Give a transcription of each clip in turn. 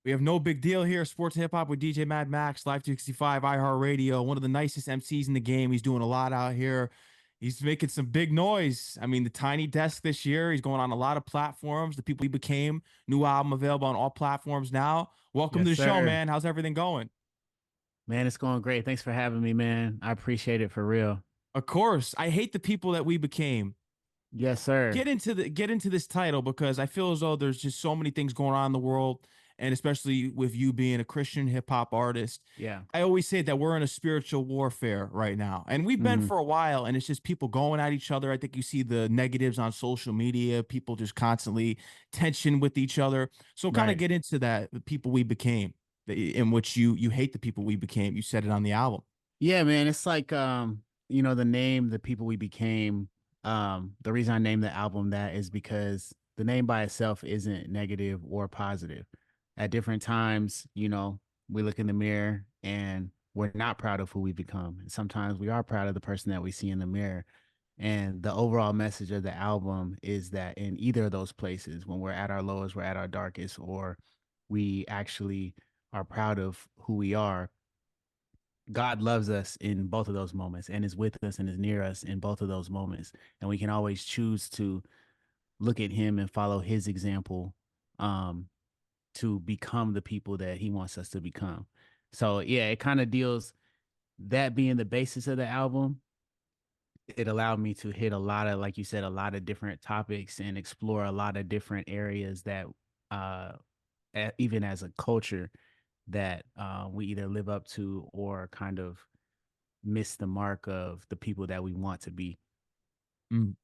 We have No Big Deal here, Sports Hip Hop with DJ Mad Max, Live 365, iHeartRadio, one of the nicest MCs in the game. He's doing a lot out here. He's making some big noise. I mean, the Tiny Desk this year, he's going on a lot of platforms. The people he became, new album available on all platforms now. Welcome to Yes, the show, sir. man. How's everything going? Man, it's going great. Thanks for having me, man. I appreciate it for real. Of course, I hate the people that we became. Yes, sir. Get into this title because I feel as though there's just so many things going on in the world, and especially with you being a Christian hip hop artist. Yeah. I always say that we're in a spiritual warfare right now, and we've been Hmm. for a while, and it's just people going at each other. I think you see the negatives on social media, people just constantly tension with each other. So kind of Right. get into that, the people we became, in which you hate the people we became. You said it on the album. Yeah, man. It's like the name, the people we became. The reason I named the album that is because the name by itself isn't negative or positive. At different times, we look in the mirror and we're not proud of who we become. And sometimes we are proud of the person that we see in the mirror. And the overall message of the album is that in either of those places, when we're at our lowest, we're at our darkest, or we actually are proud of who we are, God loves us in both of those moments and is with us and is near us in both of those moments. And we can always choose to look at him and follow his example um, to become the people that he wants us to become. So, yeah, it kind of deals that being the basis of the album. It allowed me to hit a lot of, like you said, a lot of different topics and explore a lot of different areas that, uh, even as a culture, that we either live up to or kind of miss the mark of the people that we want to be. Mm.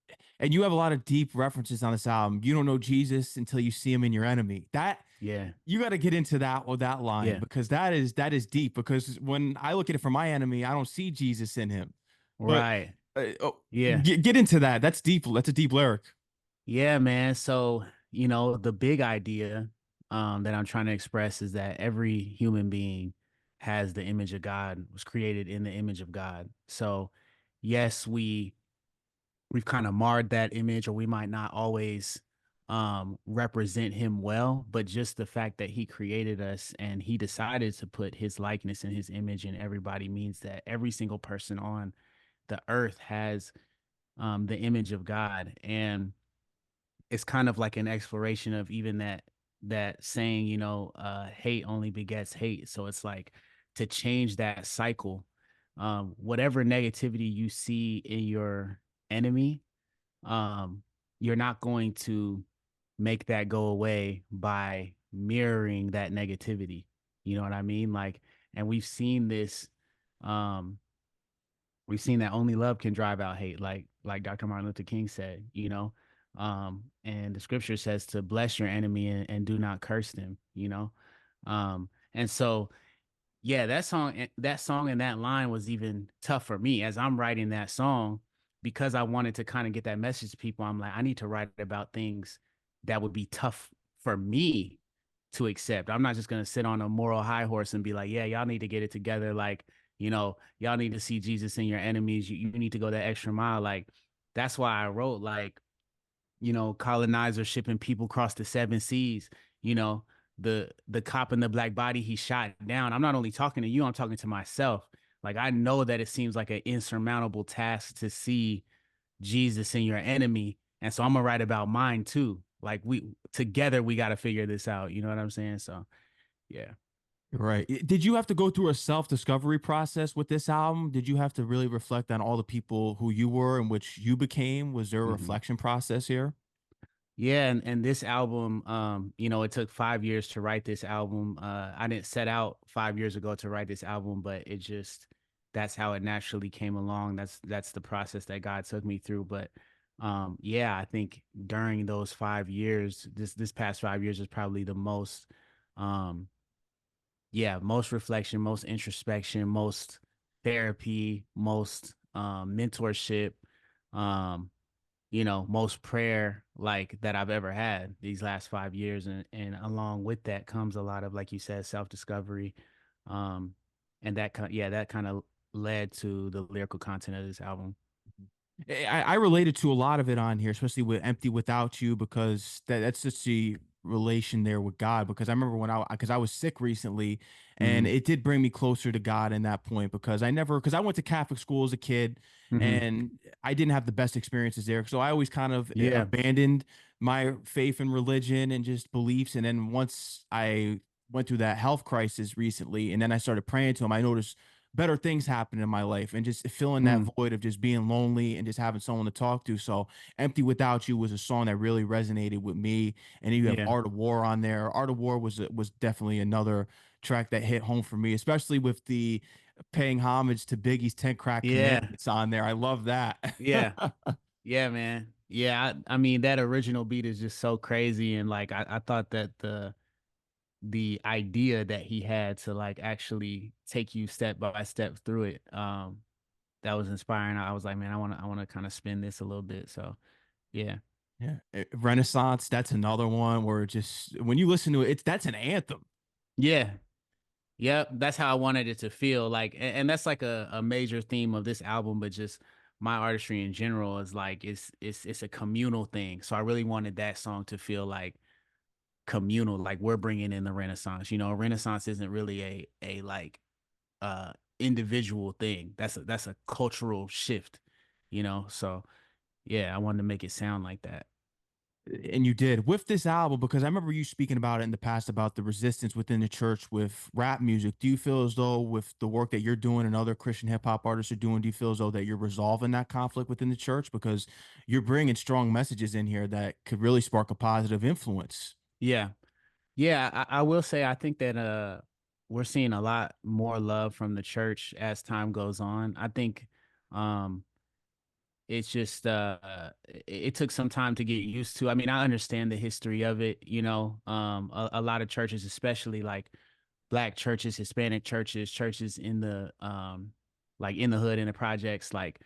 And you have a lot of deep references on this album. You don't know Jesus until you see him in your enemy. That Yeah, you got to get into that with that line yeah, because that is deep. Because when I look at it from my enemy, I don't see Jesus in him. But right. oh, Yeah, get into that. That's deep. That's a deep lyric. yeah, man. So, the big idea that I'm trying to express is that every human being has the image of God, was created in the image of God. So, yes, we've kind of marred that image, or we might not always represent him well, but just the fact that he created us and he decided to put his likeness and his image in everybody means that every single person on the earth has the image of God. And it's kind of like an exploration of even that saying, hate only begets hate. So it's like to change that cycle, whatever negativity you see in your enemy, um, you're not going to make that go away by mirroring that negativity. You know what I mean? Like, and um, we've seen that only love can drive out hate, like Dr. Martin Luther King said, and the scripture says to bless your enemy and do not curse them, and so yeah, that song and that line was even tough for me as I'm writing that song because I wanted to kind of get that message to people. I'm like, I need to write about things that would be tough for me to accept. I'm not just going to sit on a moral high horse and be like, yeah, y'all need to get it together. Like, y'all need to see Jesus in your enemies. You need to go that extra mile. Like, that's why I wrote, like, colonizers shipping people across the seven seas, you know, the cop in the black body he shot down. I'm not only talking to you, I'm talking to myself. Like, I know that it seems like an insurmountable task to see Jesus in your enemy. And so I'm gonna write about mine too. Like, we together we got to figure this out. You know what I'm saying? So yeah. Right. Did you have to go through a self-discovery process with this album? Did you have to really reflect on all the people who you were and which you became? Was there a Hmm. reflection process here? Yeah, and this album, it took 5 years to write this album. I didn't set out 5 years ago to write this album, but it just that's how it naturally came along. That's the process that God took me through. But yeah, I think during those 5 years, this past 5 years is probably the most, um, yeah, most reflection, most introspection, most therapy, most mentorship. Um, most prayer like that I've ever had these last 5 years. And along with that comes a lot of, like you said, self-discovery. Um, and that kind of led to the lyrical content of this album. I related to a lot of it on here, especially with Empty Without You, because that's just the relation there with God, because I remember when because I was sick recently, and Mm-hmm. it did bring me closer to God in that point, because I went to Catholic school as a kid, Mm-hmm. and I didn't have the best experiences there. So I always kind of Yeah. abandoned my faith in religion and just beliefs. And then once I went through that health crisis recently, and then I started praying to him, I noticed better things happen in my life, and just filling that Mm. void of just being lonely and just having someone to talk to. So Empty Without You was a song that really resonated with me. And then you have Yeah. Art of War on there. Art of War was definitely another track that hit home for me, especially with the paying homage to Biggie's 10 Crack Yeah. Commandments on there. I love that. Yeah. Yeah, man. Yeah, I mean that original beat is just so crazy, and like I thought that the idea that he had to like actually take you step by step through it, that was inspiring. I was like, man, I want to kind of spin this a little bit. So yeah. Yeah. Renaissance, that's another one where just when you listen to it, that's an anthem. Yeah. Yep, that's how I wanted it to feel. Like, and that's like a major theme of this album, but just my artistry in general is like it's a communal thing. So I really wanted that song to feel like communal, like we're bringing in the Renaissance. You know, Renaissance isn't really a like individual thing. That's a cultural shift, you know. So yeah, I wanted to make it sound like that. And you did with this album, because I remember you speaking about it in the past about the resistance within the church with rap music. Do you feel as though with the work that you're doing and other Christian hip hop artists are doing, do you feel as though that you're resolving that conflict within the church, because you're bringing strong messages in here that could really spark a positive influence? Yeah. Yeah, I will say I think that we're seeing a lot more love from the church as time goes on. I think um it's just it took some time to get used to. I mean, I understand the history of it, you know. A lot of churches, especially like black churches, Hispanic churches, churches in the like in the hood, in the projects, like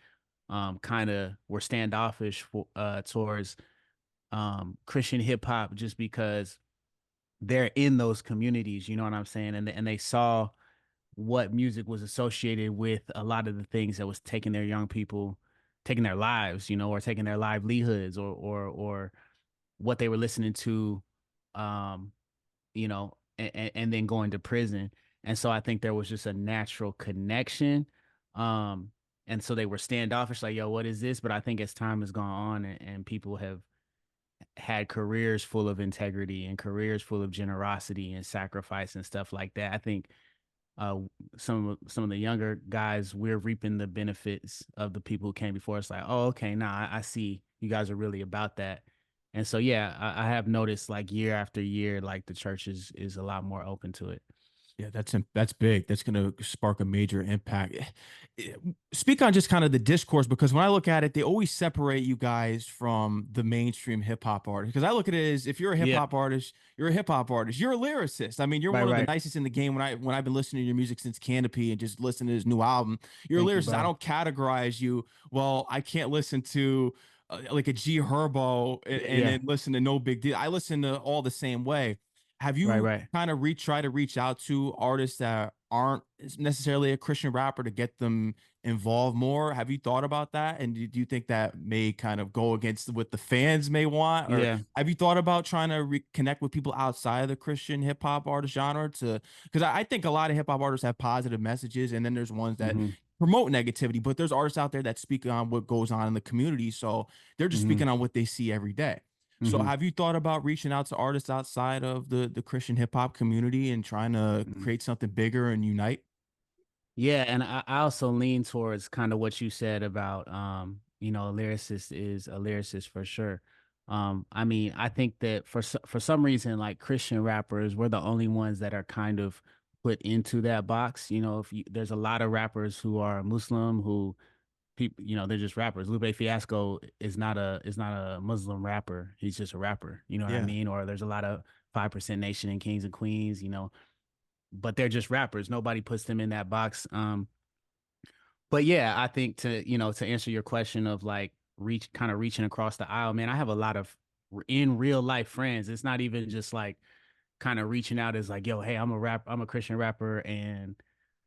kind of were standoffish towards Christian hip hop, just because they're in those communities, you know what I'm saying? And they saw what music was associated with a lot of the things that was taking their young people, taking their lives, you know, or taking their livelihoods, or what they were listening to, um, you know, and then going to prison. And so I think there was just a natural connection. Um, and so they were standoffish, like, yo, what is this? But I think as time has gone on, and people have had careers full of integrity and careers full of generosity and sacrifice and stuff like that. I think uh, some of the younger guys, we're reaping the benefits of the people who came before us. Like, oh, okay, now I see you guys are really about that. And so, yeah, I have noticed like year after year, like the church is a lot more open to it. Yeah, that's big. That's going to spark a major impact. Speak on just kind of the discourse, because when I look at it, they always separate you guys from the mainstream hip hop artist. Because I look at it as, if you're a hip Yeah, hop artist, you're a hip hop artist. You're a lyricist. I mean, you're right, one of the right. nicest in the game. When I've been listening to your music since Canopy and just listening to his new album, you're a Thank you, lyricist. I bro. don't categorize you. Well, I can't listen to like a G Herbo and Yeah, then listen to No Big Deal. I listen to all the same way. Have right, you right. kind of try to reach out to artists that aren't necessarily a Christian rapper to get them involved more? Have you thought about that? And do you think that may kind of go against what the fans may want? Or Yeah. have you thought about trying to reconnect with people outside of the Christian hip hop artist genre? To Because I think a lot of hip hop artists have positive messages, and then there's ones that Mm-hmm. promote negativity, but there's artists out there that speak on what goes on in the community. So they're just Mm-hmm. speaking on what they see every day. So Mm-hmm. have you thought about reaching out to artists outside of the Christian hip hop community and trying to Mm-hmm. create something bigger and unite? Yeah, and I also lean towards kind of what you said about you know, a lyricist is a lyricist for sure. I mean, I think that for some reason, like Christian rappers, we're the only ones that are kind of put into that box. You know, there's a lot of rappers who are Muslim, who people, you know, they're just rappers. Lupe Fiasco is not a Muslim rapper. He's just a rapper. You know what I Yeah. mean? Or there's a lot of 5% Nation and Kings and Queens. You know, but they're just rappers. Nobody puts them in that box. But yeah, I think to answer your question of like reaching across the aisle, man, I have a lot of in real life friends. It's not even just like kind of reaching out as like, yo, hey, I'm a Christian rapper and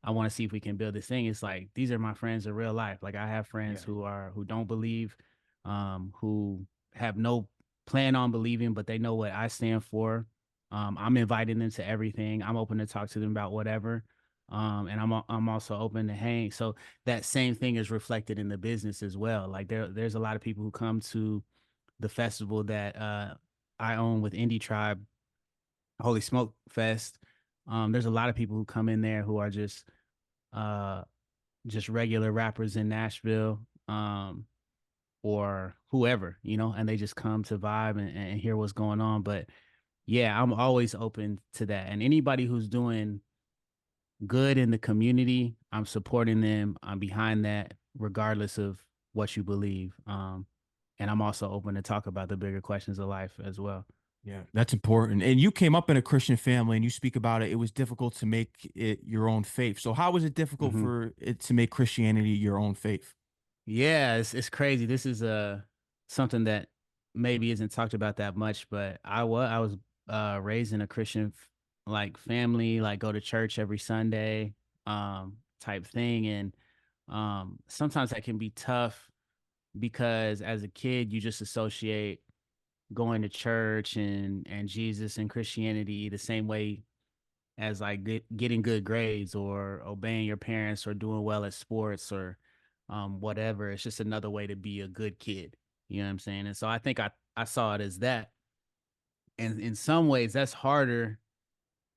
I want to see if we can build this thing. It's like these are my friends in real life. Like I have friends Yeah. who don't believe, who have no plan on believing, but they know what I stand for. I'm inviting them to everything. I'm open to talk to them about whatever. And I'm also open to hang. So that same thing is reflected in the business as well. Like there's a lot of people who come to the festival that I own with Indie Tribe, Holy Smoke Fest. There's a lot of people who come in there who are uh just regular rappers in Nashville. Or whoever, and they just come to vibe and hear what's going on. But yeah, I'm always open to that. And anybody who's doing good in the community, I'm supporting them. I'm behind that, regardless of what you believe. And I'm also open to talk about the bigger questions of life as well. Yeah, that's important. And you came up in a Christian family and you speak about it. It was difficult to make it your own faith. So how was it difficult Hmm. for it to make Christianity your own faith? Yeah, it's crazy. This is something that maybe isn't talked about that much, but I was raised in a Christian like family, like go to church every Sunday, type thing. And sometimes that can be tough because as a kid you just associate going to church and Jesus and Christianity the same way as like getting good grades or obeying your parents or doing well at sports or whatever. It's just another way to be a good kid. You know what I'm saying? And so I think I saw it as that. And in some ways that's harder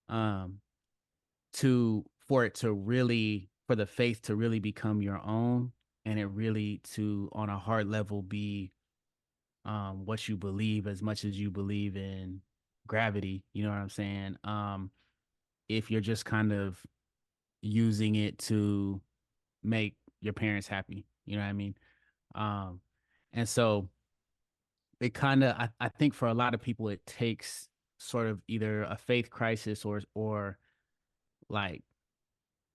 um to for it to really for the faith to really become your own and it really to on a heart level be what you believe as much as you believe in gravity. You know what I'm saying? If you're just kind of using it to make your parents happy. You know what I mean? Um, and so it kind of, I think for a lot of people, it takes sort of either a faith crisis or like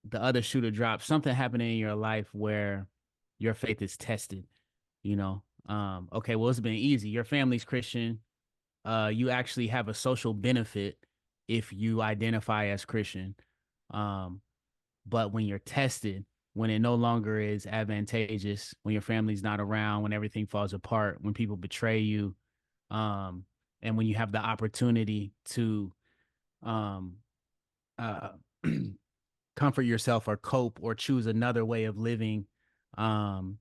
the other shoe to drop, something happening in your life where your faith is tested, you know? Okay, well, it's been easy. Your family's Christian. You actually have a social benefit if you identify as Christian. Um, But when you're tested, when it no longer is advantageous, when your family's not around, when everything falls apart, when people betray you, um, and when you have the opportunity to um, uh, comfort yourself or cope or choose another way of living, um,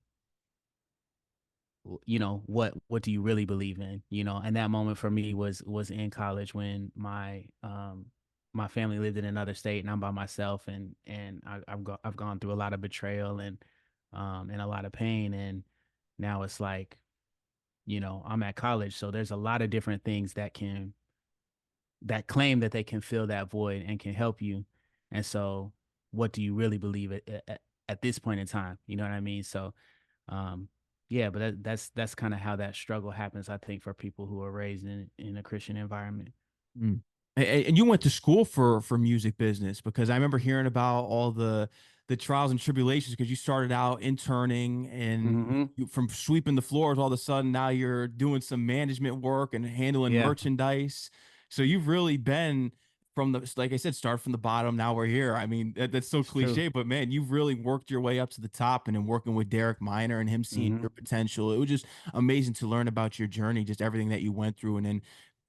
what do you really believe in? And that moment for me was in college when my family lived in another state and I'm by myself and I've gone through a lot of betrayal and a lot of pain. And now it's like, I'm at college, so there's a lot of different things that claim that they can fill that void and can help you. And so what do you really believe at this point in time? You know what I mean? So um, yeah, but that's kind of how that struggle happens, I think, for people who are raised in a Christian environment. Mm. And you went to school for music business because I remember hearing about all the trials and tribulations because you started out interning and Hmm. you, from sweeping the floors, all of a sudden now you're doing some management work and handling Yeah, merchandise. So you've really been from the, like I said, start from the bottom. Now we're here. I mean, that's so it's true. cliche, but man, you've really worked your way up to the top and then working with Derek Miner and him seeing Hmm. your potential. It was just amazing to learn about your journey, just everything that you went through. And then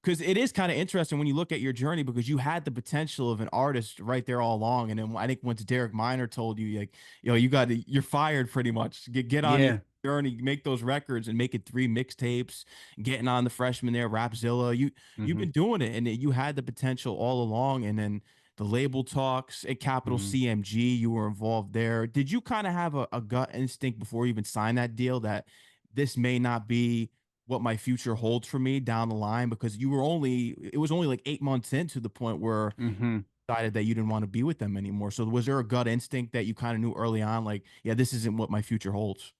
because it is kind of interesting when you look at your journey because you had the potential of an artist right there all along. And then I think once Derek Miner told you, like, you're fired pretty much. Get on your Yeah. journey, make those records and make it 3 mixtapes, getting on the freshman there, Rapzilla. You've Hmm. been doing it and you had the potential all along. And then the label talks at Capital Hmm. CMG, you were involved there. Did you kind of have a gut instinct before you even signed that deal that this may not be what my future holds for me down the line because it was only like 8 months into the point where Hmm. decided that you didn't want to be with them anymore. So was there a gut instinct that you kind of knew early on, like, yeah, this isn't what my future holds?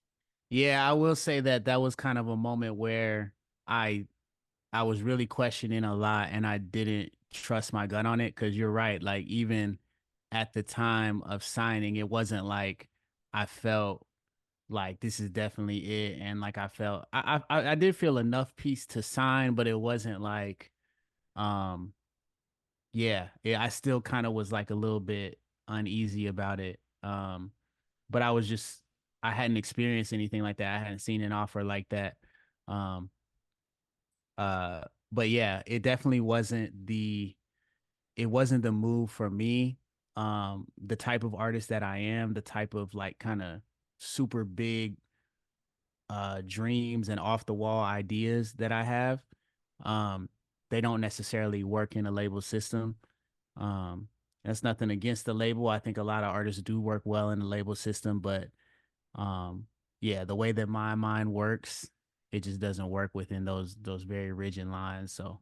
Yeah, I will say that that was kind of a moment where I I was really questioning a lot and I didn't trust my gut on it because you're right. Like even at the time of signing, it wasn't like I felt like this is definitely it. And like I felt I did feel enough peace to sign, but it wasn't like um yeah, I still kind of was like a little bit uneasy about it. But I hadn't experienced anything like that. I hadn't seen an offer like that. Um Uh, but yeah, it wasn't the move for me. The type of artist that I am, the type of like kind of super big dreams and off the wall ideas that I have, um, they don't necessarily work in a label system. Um, that's nothing against the label. I think a lot of artists do work well in the label system, but um, yeah, the way that my mind works, it just doesn't work within those very rigid lines. So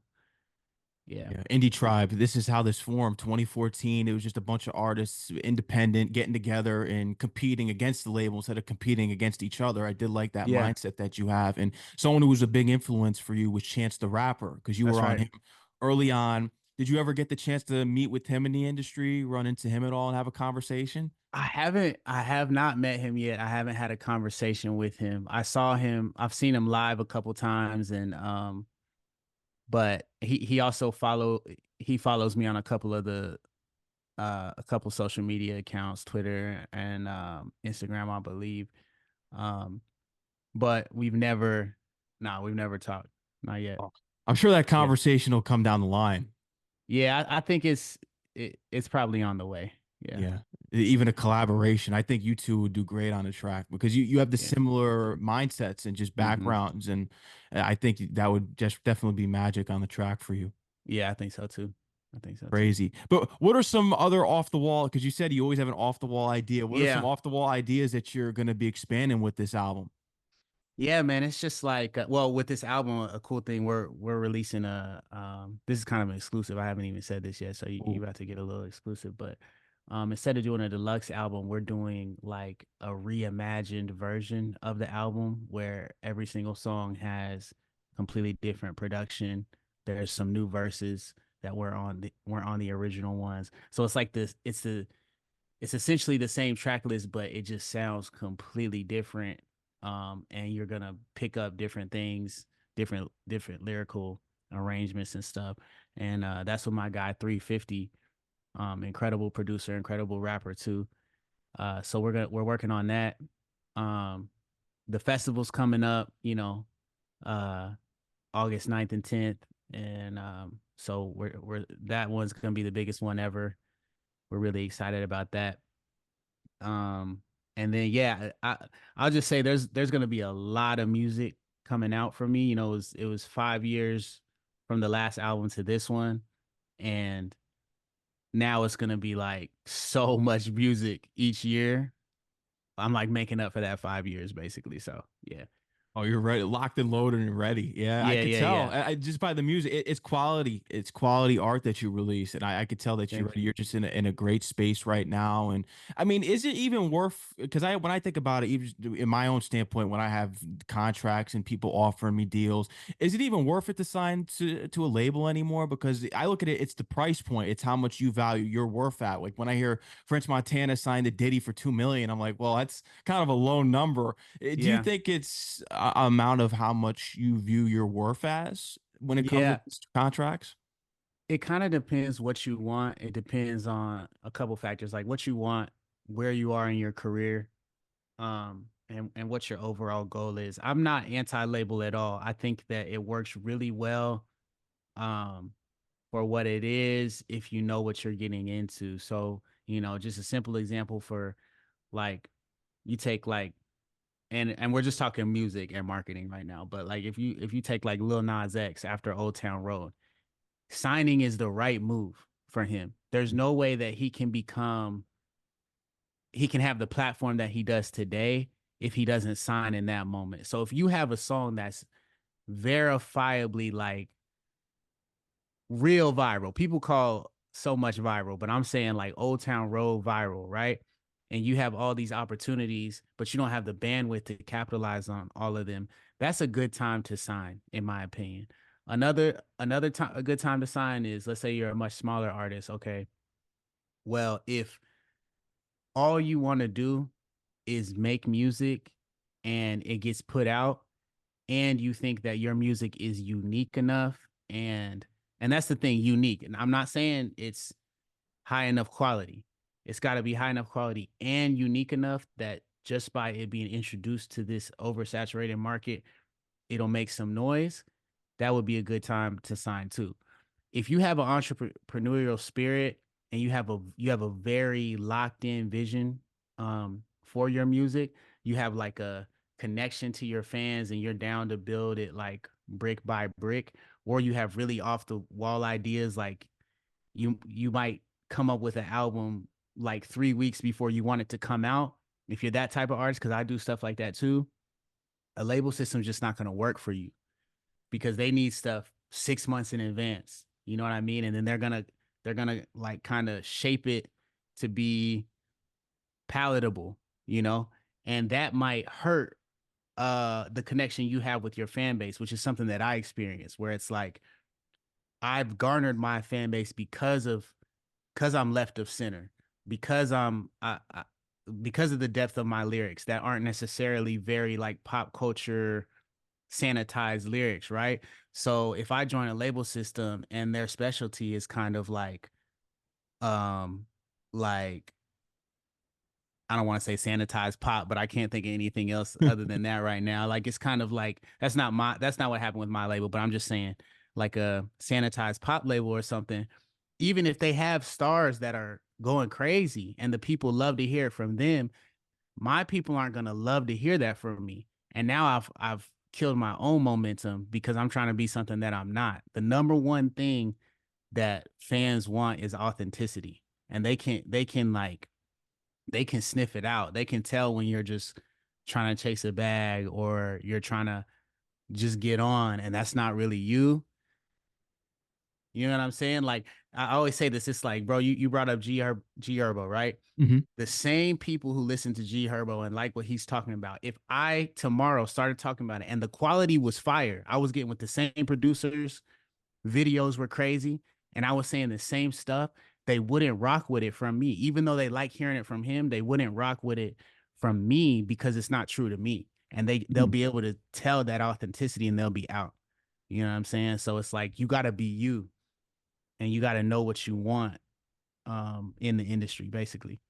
yeah. Yeah, Indie Tribe. This is how this formed. 2014. It was just a bunch of artists, independent, getting together and competing against the label instead of competing against each other. I did like that Yeah, mindset that you have. And someone who was a big influence for you was Chance the Rapper because you that's were on right. him early on. Did you ever get the chance to meet with him in the industry, run into him at all, and have a conversation? I have not met him yet. I haven't had a conversation with him. I've seen him live a couple times and but he follows me on a couple of the a couple social media accounts, Twitter and Instagram, I believe. Um but we've never talked. Not yet. Oh, I'm sure that Yeah. conversation will come down the line. Yeah, I think it's probably on the way. Yeah. Yeah. Even a collaboration. I think you two would do great on the track because you have the Yeah. similar mindsets and just Hmm. backgrounds. And I think that would just definitely be magic on the track for you. Yeah, I think so too. I think so too. Crazy. But what are some other off the wall? Because you said you always have an off the wall idea. What are some Yeah. off the wall ideas that you're going to be expanding with this album? Yeah, man, it's just like well, with this album, a cool thing we're releasing a this is kind of an exclusive. I haven't even said this yet, so you Ooh. about to get a little exclusive. But instead of doing a deluxe album, we're doing like a reimagined version of the album where every single song has completely different production. There's some new verses that weren't on the original ones. So it's like this. It's essentially the same track list, but it just sounds completely different. And you're gonna pick up different things, different lyrical arrangements and stuff. And that's what my guy 350, incredible producer, incredible rapper too. So we're working on that. Um, the festival's coming up, uh August 9th and 10th. And so we're that one's gonna be the biggest one ever. We're really excited about that. Um, and then yeah, I'll just say there's gonna be a lot of music coming out for me. It was 5 years from the last album to this one, and now it's gonna be like so much music each year. I'm like making up for that 5 years basically. So yeah, Oh, you're ready, locked and loaded and ready. Yeah, I yeah, could yeah, tell. yeah. Just by the music, it's quality. It's quality art that you release, and I could tell that you're Thank ready. you. You're just in a great space right now. And I mean, is it even worth? Because when I think about it, even in my own standpoint, when I have contracts and people offering me deals, is it even worth it to sign to a label anymore? Because I look at it, it's the price point. It's how much you value your worth at. Like when I hear French Montana signed to Diddy for 2 million, I'm like, well, that's kind of a low number. Do you Yeah, think it's a amount of how much you view your worth as when it comes to yeah. these contracts? It kind of depends what you want. It depends on a couple factors, like what you want, where you are in your career, and what your overall goal is. I'm not anti-label at all. I think that it works really well um for what it is if you know what you're getting into. So, just a simple example for like you take like and we're just talking music and marketing right now, but like if you take like Lil Nas X after Old Town Road, signing is the right move for him. There's no way that he can have the platform that he does today if he doesn't sign in that moment. So if you have a song that's verifiably like real viral, people call so much viral, but I'm saying like Old Town Road viral, right? And you have all these opportunities, but you don't have the bandwidth to capitalize on all of them. That's a good time to sign, in my opinion. Another time, a good time to sign is, let's say you're a much smaller artist. Okay, well, if all you want to do is make music and it gets put out and you think that your music is unique enough, and that's the thing, unique, and I'm not saying it's high enough quality. It's got to be high enough quality and unique enough that just by it being introduced to this oversaturated market, it'll make some noise. that would be a good time to sign too. If you have an entrepreneurial spirit and you have a very locked in vision for your music, you have like a connection to your fans and you're down to build it like brick by brick, or you have really off the wall ideas like you might come up with an album like 3 weeks before you want it to come out. If you're that type of artist, because I do stuff like that too, a label system's just not going to work for you because they need stuff 6 months in advance. You know what I mean? And then they're gonna like kind of shape it to be palatable, you know, and that might hurt the connection you have with your fan base, which is something that I experience where it's like I've garnered my fan base because I'm left of center, because because of the depth of my lyrics that aren't necessarily very like pop culture sanitized lyrics, right? So if I join a label system and their specialty is kind of um like I don't want to say sanitized pop, but I can't think of anything else other than that right now. Like it's kind of like that's not what happened with my label, but I'm just saying like a sanitized pop label or something. Even if they have stars that are going crazy and the people love to hear it from them, my people aren't gonna love to hear that from me. And now I've killed my own momentum because I'm trying to be something that I'm not. The number one thing that fans want is authenticity. And they can sniff it out. They can tell when you're just trying to chase a bag or you're trying to just get on and that's not really you. You know what I'm saying? Like I always say this, it's like, bro, you brought up G Herbo, right? Mhm. The same people who listen to G Herbo and like what he's talking about, if I tomorrow started talking about it and the quality was fire, I was getting with the same producers, videos were crazy, and I was saying the same stuff, they wouldn't rock with it from me. Even though they like hearing it from him, they wouldn't rock with it from me because it's not true to me. And they'll Mhm. be able to tell that authenticity and they'll be out. You know what I'm saying? So it's like you gotta be you and you gotta know what you want in the industry, basically.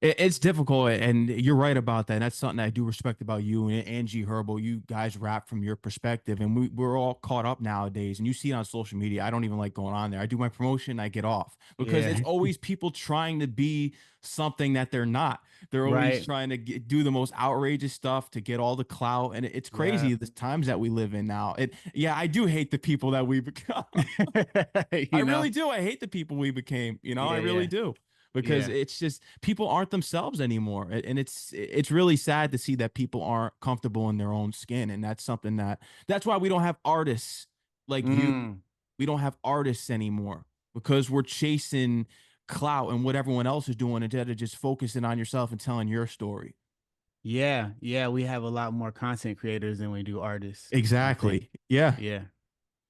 It's difficult, and you're right about that. And that's something I do respect about you and Angie Herbo. You guys rap from your perspective, and we're all caught up nowadays. And you see it on social media. I don't even like going on there. I do my promotion, I get off because it's Yeah. always people trying to be something that they're not. They're always Right. trying to do the most outrageous stuff to get all the clout, and it's Yeah. crazy the times that we live in now. Yeah, I do hate the people that we become. I You know? really do. I hate the people we became. I Yeah, really yeah. do because Yeah. it's just people aren't themselves anymore, and it's really sad to see that people aren't comfortable in their own skin, and that's something that's why we don't have artists like you. Mm. We don't have artists anymore because we're chasing clout and what everyone else is doing instead of just focusing on yourself and telling your story. Yeah. Yeah. We have a lot more content creators than we do artists, I think. Exactly. Yeah. Yeah.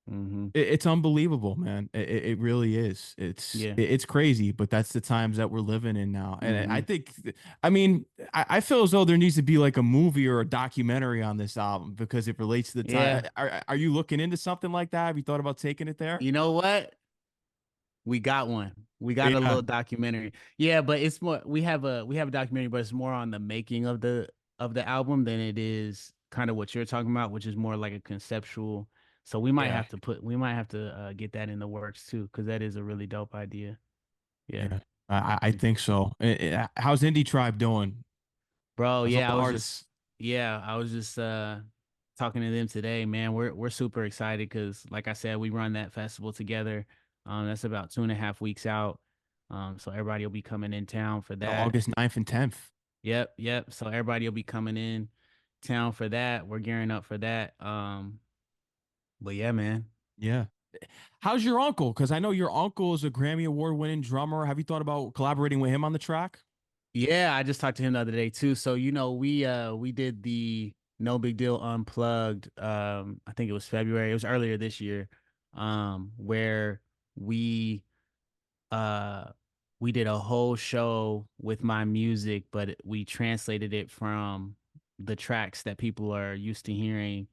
Mm-hmm. It's unbelievable, man. It really is. Yeah. It's crazy, but that's the times that we're living in now. And I Mm-hmm. think, I mean, I feel as though there needs to be like a movie or a documentary on this album because it relates to the time. Yeah. Are you looking into something like that? Have you thought about taking it there? You know what? We got one. We got a Yeah, little documentary. Yeah, but it's more we have a documentary, but it's more on the making of the album than it is kind of what you're talking about, which is more like a conceptual. So yeah, we might have to get that in the works too, because that is a really dope idea. Yeah. yeah. I think so. How's Indie Tribe doing? Bro, How's all yeah, the artists? I was just talking to them today, man. We're super excited because like I said, we run that festival together. That's about 2.5 weeks out. So everybody will be coming in town for that. August 9th and 10th. Yep, yep. So everybody will be coming in town for that. We're gearing up for that. But yeah, man. Yeah. How's your uncle? Because I know your uncle is a Grammy Award winning drummer. Have you thought about collaborating with him on the track? Yeah, I just talked to him the other day too. So we did the No Big Deal Unplugged. I think it was February. It was earlier this year. Where we uh we did a whole show with my music, but we translated it from the tracks that people are used to hearing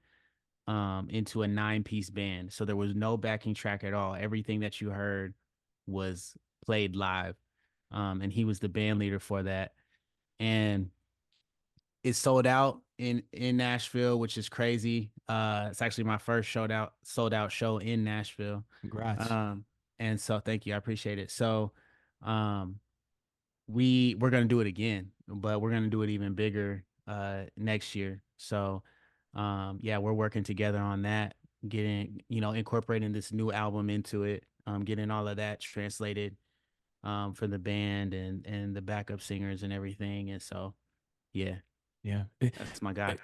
into a 9-piece band. So there was no backing track at all. Everything that you heard was played live. And he was the band leader for that. And it sold out in Nashville, which is crazy. It's actually my first sold out show in Nashville. Congrats. Um, and so thank you, I appreciate it. So, um, we're gonna do it again, but we're gonna do it even bigger next year. So, yeah, we're working together on that, getting incorporating this new album into it, getting all of that translated for the band and the backup singers and everything. And so, yeah, Yeah. that's my guy.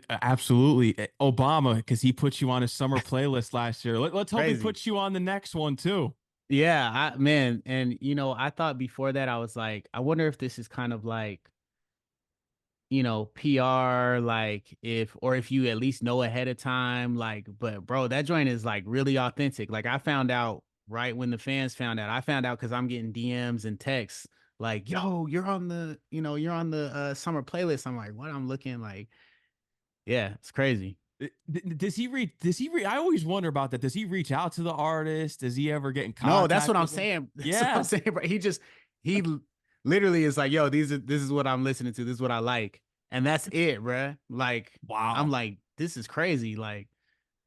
Absolutely. Obama, because he put you on his summer playlist last year. Let's hope he Crazy. puts you on the next one too. Yeah, man, and I thought before that I was like, I wonder if this is kind of like, PR, like if you at least know ahead of time, like, but bro, that joint is like really authentic. Like I found out right when the fans found out. I found out because I'm getting DMs and texts like, yo, you're on the summer playlist. I'm like, what? I'm looking like, yeah, it's crazy. Does he reach? Does he? I always wonder about that. Does he reach out to the artist? Does he ever get in No, that's contact what I'm with them? saying. That's what I'm Yeah. saying, bro. He literally is like, yo, this is what I'm listening to. This is what I like. And that's it, bro. Like, I'm Wow. like, this is crazy. Like,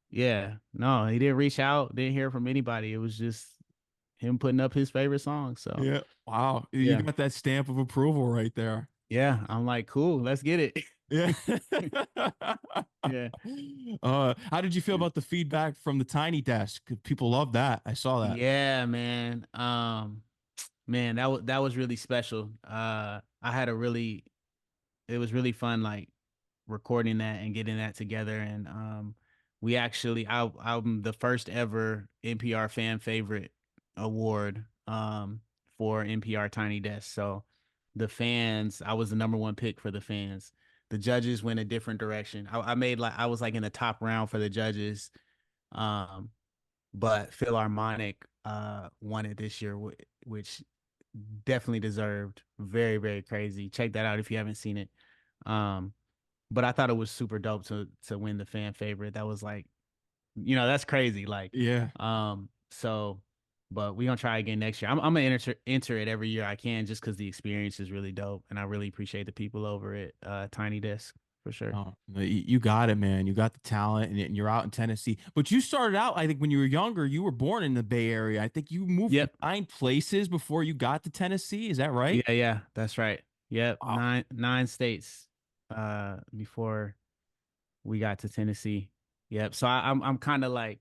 yeah. No, he didn't reach out, didn't hear from anybody. It was just him putting up his favorite song. So Yeah. Wow. You yeah. got that stamp of approval right there. Yeah. I'm like, cool, let's get it. Yeah. Yeah. How did you feel about the feedback from the Tiny Desk? People love that. I saw that. Yeah, man. Man, that was really special. I had a really it was really fun, like recording that and getting that together. And we actually I'm the first ever NPR fan favorite award for NPR Tiny Desk. So the fans, I was the number one pick for the fans. The judges went a different direction. I made like I was like in the top round for the judges. Um, but Philharmonic won it this year, which definitely deserved. Very, very crazy. Check that out if you haven't seen it. Um, but I thought it was super dope to win the fan favorite. That was like, that's crazy. Like, Yeah. so, but we gonna try again next year. I'm gonna enter it every year I can, just because the experience is really dope, and I really appreciate the people over at Tiny Desk for sure. Oh, you got it, man. You got the talent, and you're out in Tennessee. But you started out, I think, when you were younger. You were born in the Bay Area. I think you moved Yep. 9 places before you got to Tennessee. Is that right? Yeah, yeah, that's right. Yep, Wow. nine states before we got to Tennessee. Yep. So I'm kind of like,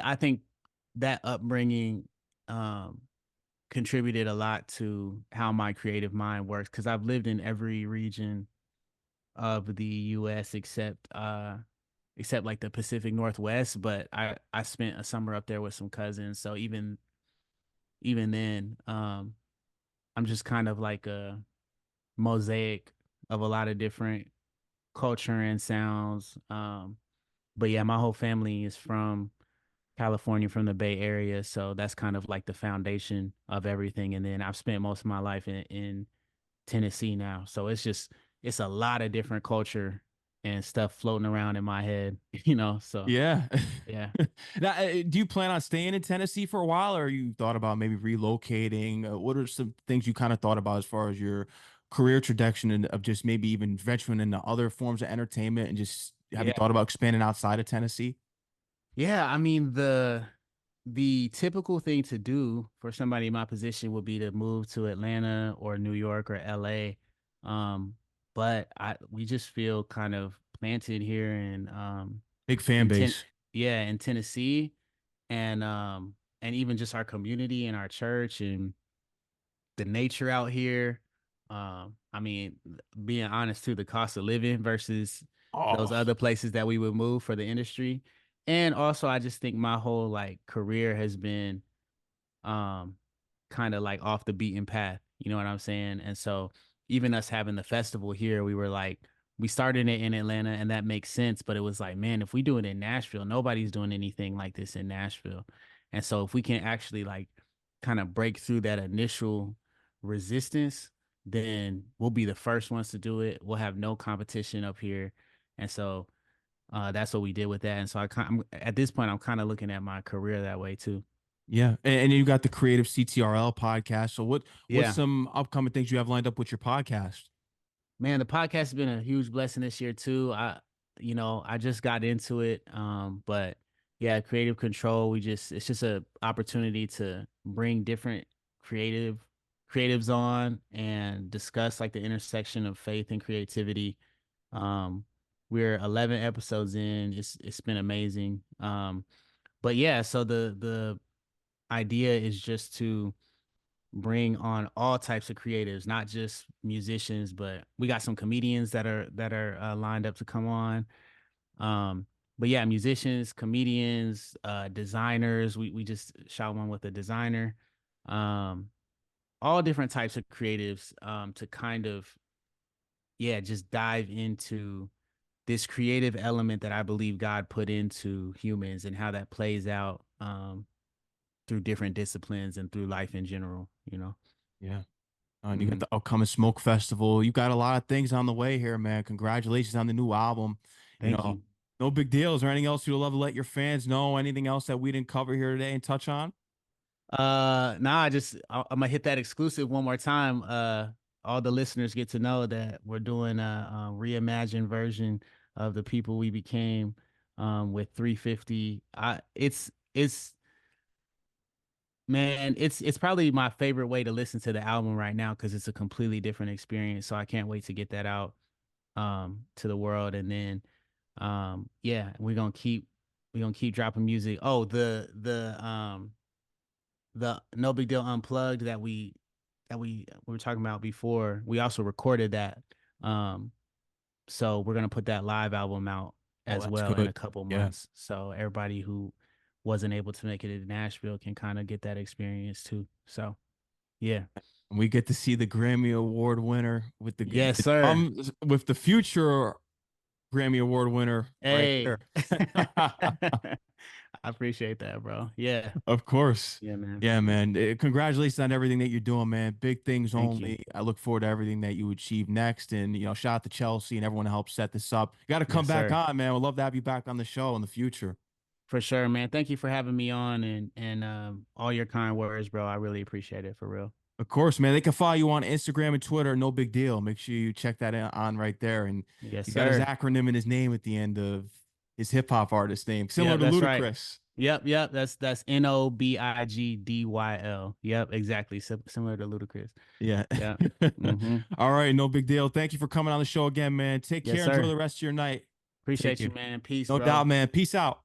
I think that upbringing um contributed a lot to how my creative mind works, because I've lived in every region of the US except like the Pacific Northwest, but I spent a summer up there with some cousins. So even then, I'm just kind of like a mosaic of a lot of different culture and sounds. But yeah, my whole family is from California, from the Bay Area, so that's kind of like the foundation of everything. And then I've spent most of my life in Tennessee now, so it's a lot of different culture and stuff floating around in my head, So Yeah. yeah, Now, do you plan on staying in Tennessee for a while, or you thought about maybe relocating? What are some things you kind of thought about as far as your career trajectory and of just maybe even venturing into other forms of entertainment and just have you yeah, thought about expanding outside of Tennessee? yeah. I mean, the typical thing to do for somebody in my position would be to move to Atlanta or New York or LA. Um, but we just feel kind of planted here Big fan in base. yeah, in Tennessee, and even just our community and our church and the nature out here. I mean, being honest too, the cost of living versus those Oh, other places that we would move for the industry. And also I just think my whole like career has been um kind of like off the beaten path, you know what I'm saying? And so even us having the festival here, we were like, we started it in Atlanta and that makes sense, but it was like, man, if we do it in Nashville, nobody's doing anything like this in Nashville. And so if we can actually like kind of break through that initial resistance, then we'll be the first ones to do it. We'll have no competition up here. And so that's what we did with that. And so at this point, I'm kind of looking at my career that way too. yeah. And you got the Creative Ctrl podcast. So what's Yeah. some upcoming things you have lined up with your podcast? Man, the podcast has been a huge blessing this year too. I just got into it. But yeah, Creative Control, it's just a opportunity to bring different creative creatives on and discuss like the intersection of faith and creativity. Um, we're 11 episodes in. It's been amazing. But yeah, so the idea is just to bring on all types of creatives, not just musicians, but we got some comedians that are lined up to come on. Um, but yeah, musicians, comedians, designers. We just shot one with a designer. Um, all different types of creatives to kind of just dive into this creative element that I believe God put into humans and how that plays out through different disciplines and through life in general, you know. Yeah. And you got Mhm. the upcoming Smoke Festival. You got a lot of things on the way here, man. Congratulations on the new album. You Thank know, you. no big deal. Is there anything else you'd love to let your fans know? Anything else that we didn't cover here today and touch on? Nah, I'm gonna hit that exclusive one more time. All the listeners get to know that we're doing a reimagined version of the people we became with 350. It's man, it's probably my favorite way to listen to the album right now because it's a completely different experience. So I can't wait to get that out to the world. And then yeah, we're gonna keep dropping music. Oh, the No Big Deal Unplugged that we were talking about before. We also recorded that. Um, so we're gonna put that live album out Oh, as that's well in good. a couple Yeah. months. So everybody who wasn't able to make it to Nashville can kind of get that experience too. So yeah. And we get to see the Grammy Award winner with Yes, sir. with the future Grammy Award winner right Hey. there. I appreciate that, bro. Yeah. Of course. Yeah, man. Yeah, man. Congratulations on everything that you're doing, man. Big things Thank you. only. I look forward to everything that you achieve next. And, shout out to Chelsea and everyone who helped set this up. You got to come Yes, back sir. on, man. We'd love to have you back on the show in the future. For sure, man. Thank you for having me on and all your kind words, bro. I really appreciate it for real. Of course, man. They can follow you on Instagram and Twitter. No big deal. Make sure you check that on right there. And Yes, he got his sir. acronym in his name at the end of his hip hop artist name, Yeah, similar to that's right. Ludacris. Yep. That's Nobigdyl. Yep, exactly. Similar to Ludacris. Yeah. Yeah. Mm-hmm. All right. No big deal. Thank you for coming on the show again, man. Take Yes, care. Enjoy sir. the rest of your night. Take Appreciate you, care. man. Peace, No bro. doubt, man. Peace out.